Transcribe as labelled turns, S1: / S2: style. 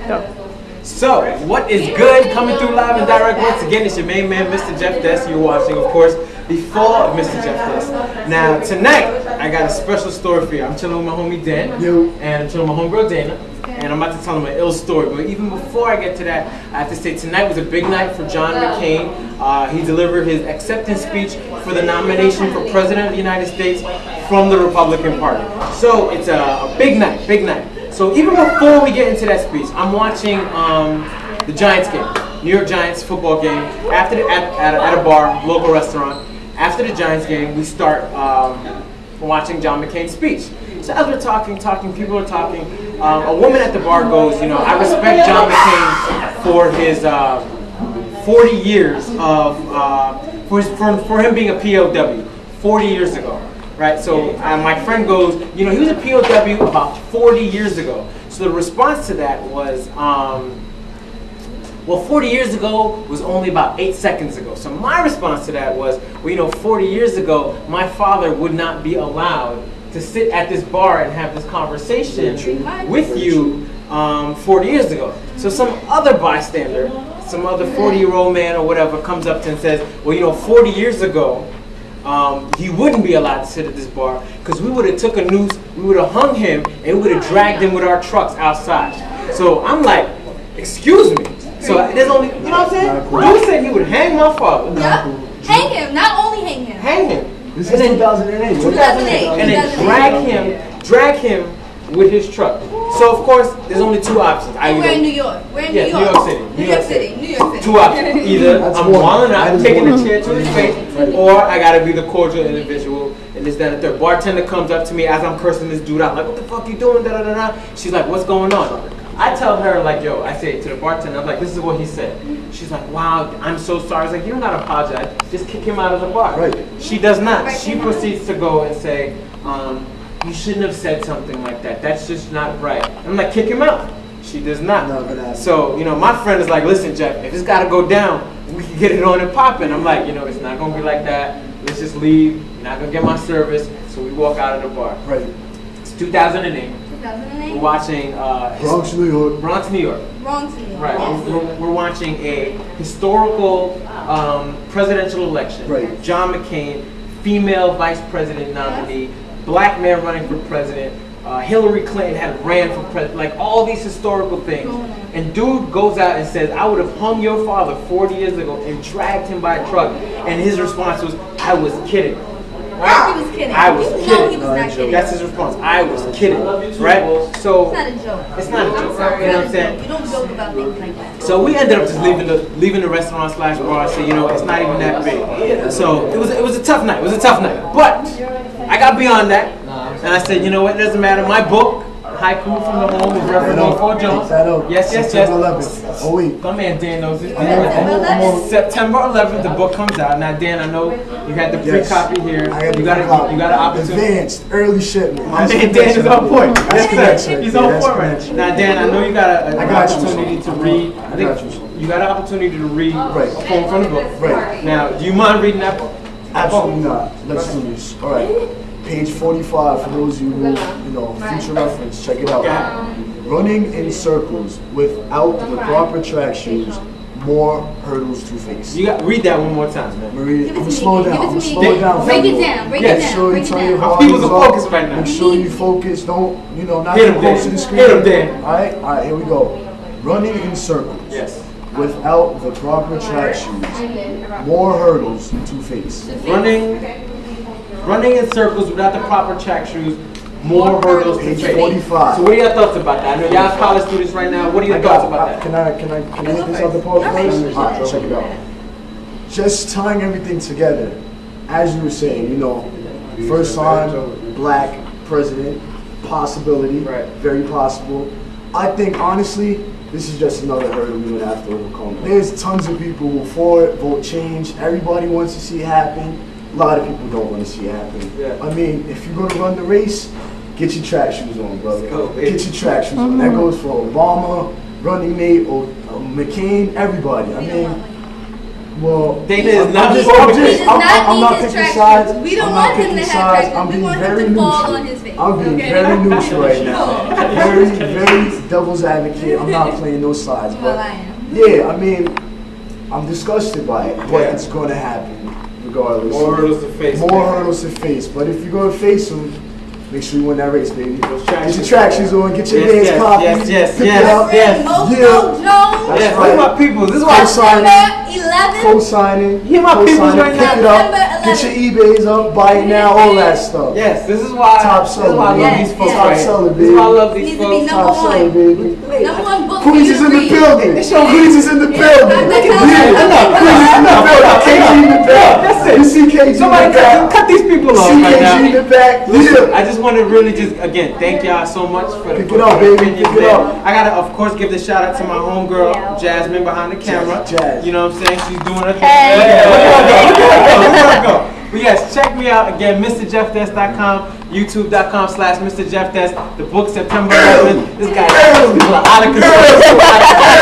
S1: Go.
S2: So, what is good? Coming through live and direct once again, it's your main man, MrJEFFDESS. You're watching, of course, the fall of MrJEFFDESS. Now, tonight, I got a special story for you. I'm chilling with my homie Dan, and I'm chilling with my homegirl Dayna, and I'm about to tell him an ill story. But even before I get to that, I have to say tonight was a big night for John McCain. He delivered his acceptance speech for the nomination for President of the United States from the Republican Party. So, it's a big night, big night. So even before we get into that speech, I'm watching the Giants game, New York Giants football game, at a bar, local restaurant. After the Giants game, we start watching John McCain's speech. So as we're talking, people are talking. A woman at the bar goes, you know, I respect John McCain for his 40 years of, for him being a POW, 40 years ago. Right, so my friend goes, you know, he was a POW about 40 years ago. So the response to that was, well, 40 years ago was only about 8 seconds ago. So my response to that was, well, you know, 40 years ago, my father would not be allowed to sit at this bar and have this conversation with you 40 years ago. So some other bystander, some other 40-year-old man or whatever comes up to and says, well, you know, 40 years ago, he wouldn't be allowed to sit at this bar because we would have took a noose, we would have hung him, and we would have dragged him with our trucks outside. So I'm like, excuse me. So there's only, you know what I'm saying? You said you would hang my father.
S3: Yeah. Hang him, not only hang him.
S2: Hang him.
S4: This is 2008.
S3: 2008.
S2: And then drag him with his truck. So of course, there's only two options.
S3: We're in New York. We're in New York.
S2: New York City.
S3: New York City. New York City.
S2: Two options. Either I'm walling out, taking the chair to his face, or I gotta be the cordial individual, and this, that, and the third. Bartender comes up to me as I'm cursing this dude out, like, what the fuck you doing? Da da da da. She's like, what's going on? I tell her, like, yo, I say to the bartender, I'm like, this is what he said. She's like, wow, I'm so sorry. I was like, you don't gotta apologize. Just kick him out of the bar. Right. She does not. She proceeds to go and say, you shouldn't have said something like that. That's just not right. I'm like, kick him out. She does not. So, you know, my friend is like, listen, Jeff, if it's got to go down, we can get it on and popping. I'm like, you know, it's not going to be like that. Let's just leave. You're not going to get my service. So we walk out of the bar.
S4: Right.
S2: It's 2008.
S3: 2008?
S2: We're watching
S4: Bronx, New York.
S2: Bronx, New York.
S3: Bronx, New York.
S2: Right. We're watching a historical presidential election.
S4: Right.
S2: John McCain, female vice president nominee, black man running for president. Hillary Clinton had ran for president, like all these historical things. And dude goes out and says, I would have hung your father 40 years ago and dragged him by a truck. And his response was, I was kidding.
S3: Right? He was kidding.
S2: I was
S3: No,
S2: kidding.
S3: he was not kidding.
S2: That's his response. I was kidding. Right? So
S3: It's not a joke.
S2: It's not a joke. You know what I'm saying?
S3: You don't joke about things like that.
S2: So we ended up just leaving the restaurant / bar. I said, you know, it's not even that big. So it was a tough night. It was a tough night. But I got beyond that. And I said, you know what, it doesn't matter. My book, Haiku from the Home, is Reverend Paul Jones. Yes.
S4: September 11th. Oh, wait.
S2: My man Dan knows it.
S3: September 11th.
S2: September 11th, the book comes out. Now, Dan, I know you had the free copy here. You got an opportunity.
S4: Advanced, early shipment.
S2: My man Dan is on point.
S4: Yes,
S2: sir. He's on point right now. Now, Dan, I know you got an opportunity to read. I think you got an opportunity to read a poem from the book. Right. Now, do you mind reading that book?
S4: Absolutely not. Let's do this. All right. Page 45 for those of you who, you know, future reference. Check it out. Running in circles without the proper track shoes, more hurdles to face.
S2: You got read that one more time, man.
S4: I'm gonna slow down. I'm gonna slow it down.
S3: Break it down. Break it down.
S4: Make sure you tell your
S2: People's focus right now.
S4: Make sure you focus. Don't, you know, not
S2: Hit
S4: too
S2: him,
S4: close to
S2: Dan.
S4: the screen.
S2: Hit him, Dan.
S4: All right, here we go. Running in circles.
S2: Yes.
S4: Without the proper track shoes, more hurdles to face.
S2: Running in circles without the proper track shoes, more hurdles to
S4: Page
S2: face.
S4: 45.
S2: So what are your thoughts about that? I know y'all college students right now. What are your thoughts about that?
S4: Can I hit this other part first? All right, check it out. Just tying everything together, as you were saying, you know, first time black president, possibility, very possible. I think honestly, this is just another hurdle we would have to overcome. There's tons of people who are for it, vote change. Everybody wants to see it happen. A lot of people don't want to see it happen. I mean, if you're going to run the race, get your track shoes on, brother. Get your track shoes on. That goes for Obama, running mate, or McCain, everybody. I mean, Well,
S2: Dayna is not
S3: He
S2: for
S3: does
S2: me.
S4: I'm not
S3: need
S4: picking
S3: distractions.
S4: sides.
S3: We don't
S4: I'm
S3: want
S4: not
S3: him to
S4: picking
S3: have
S4: sides.
S3: distractions.
S4: I'm
S3: We
S4: being
S3: want
S4: very
S3: him to fall
S4: neutral.
S3: on his face.
S4: I'm being
S3: Okay?
S4: very neutral right now. Very devil's advocate. I'm not playing no sides.
S3: Well,
S4: But
S3: I am.
S4: yeah, I mean, I'm disgusted by it, but
S2: Yeah.
S4: it's going to happen regardless.
S2: More hurdles to face.
S4: More
S2: man.
S4: hurdles to face. But if you're going to face them, make sure you win that race, baby.
S2: Those
S4: Get
S2: track
S4: your
S2: shoes.
S4: track shoes on. Get your
S2: Yes,
S4: hands
S2: yes,
S4: popping.
S2: yes, yes,
S4: pick
S2: yes.
S4: it up.
S2: Yes.
S3: Mojo
S4: Yeah.
S3: Jones.
S4: That's
S2: Yes,
S4: right.
S2: look at my people. This is why
S3: September 11th.
S4: Co-signing.
S2: Hear my peoples
S4: co-signing,
S2: right
S4: pick
S2: now.
S4: it up.
S3: September
S4: Get your eBays up. Buy it now. All that stuff.
S2: Yes, this is why.
S4: Top
S2: This is
S4: seller,
S2: why I love
S3: baby.
S2: these folks
S3: Yes,
S2: right
S4: top
S2: here.
S4: seller,
S2: This is why I
S4: baby.
S2: love these
S3: Needs to be
S2: folks.
S3: number
S4: Top seller,
S3: one.
S4: baby.
S3: Number one book.
S4: Queens is in the building.
S2: It's your
S4: Queens is in the building.
S3: Look at
S4: Yeah.
S3: that.
S4: Queens is in the building. KG in the back.
S2: That's it.
S4: You see KG in
S2: Somebody
S4: the back.
S2: cut these people off right
S4: CKG
S2: now.
S4: in the back.
S2: Listen,
S4: Yeah.
S2: I just want to really just again thank y'all so much for the
S4: Pick it up, baby.
S2: opinions
S4: Pick it
S2: there.
S4: up.
S2: I gotta of course give the shout out to my homegirl Jasmine behind the camera.
S4: Jazz.
S2: You know what I'm saying? She's doing her thing.
S3: Hey.
S2: Yeah, look at her go. Look at her go. Look at her go. But yes, check me out again, MrJeffDesk.com, YouTube.com/MrJeffDesk. The book September 11th. This guy is out of control.